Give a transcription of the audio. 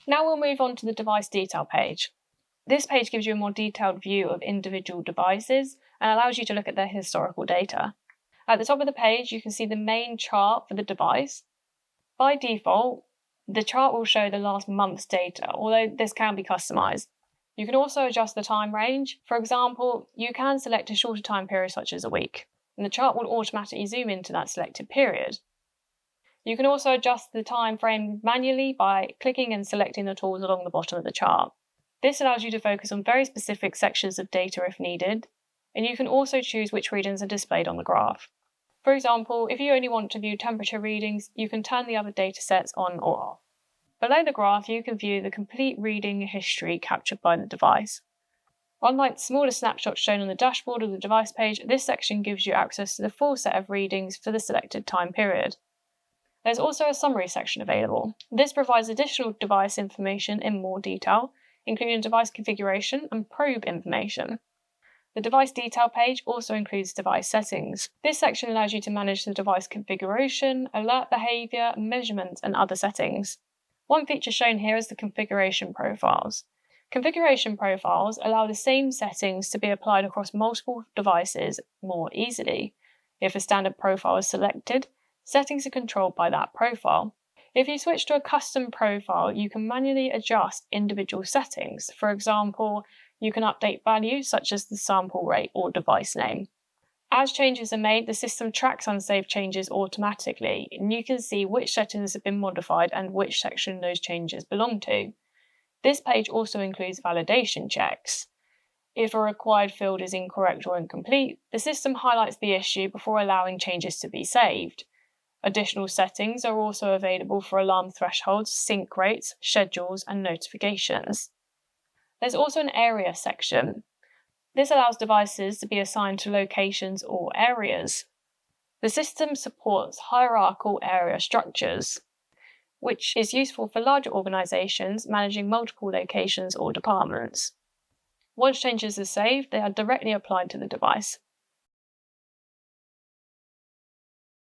Now we'll move on to the device detail page. This page gives you a more detailed view of individual devices and allows you to look at their historical data. At the top of the page, you can see the main chart for the device. By default, the chart will show the last month's data, although this can be customized. You can also adjust the time range. For example, you can select a shorter time period such as a week, and the chart will automatically zoom into that selected period. You can also adjust the time frame manually by clicking and selecting the tools along the bottom of the chart. This allows you to focus on very specific sections of data if needed, and you can also choose which readings are displayed on the graph. For example, if you only want to view temperature readings, you can turn the other datasets on or off. Below the graph, you can view the complete reading history captured by the device. Unlike the smaller snapshots shown on the dashboard of the device page, this section gives you access to the full set of readings for the selected time period. There's also a summary section available. This provides additional device information in more detail, including device configuration and probe information. The device detail page also includes device settings. This section allows you to manage the device configuration, alert behavior, measurement, and other settings. One feature shown here is the configuration profiles. Configuration profiles allow the same settings to be applied across multiple devices more easily. If a standard profile is selected, settings are controlled by that profile. If you switch to a custom profile, you can manually adjust individual settings. For example, you can update values such as the sample rate or device name. As changes are made, the system tracks unsaved changes automatically, and you can see which settings have been modified and which section those changes belong to. This page also includes validation checks. If a required field is incorrect or incomplete, the system highlights the issue before allowing changes to be saved. Additional settings are also available for alarm thresholds, sync rates, schedules, and notifications. There's also an area section. This allows devices to be assigned to locations or areas. The system supports hierarchical area structures, which is useful for larger organizations managing multiple locations or departments. Once changes are saved, they are directly applied to the device.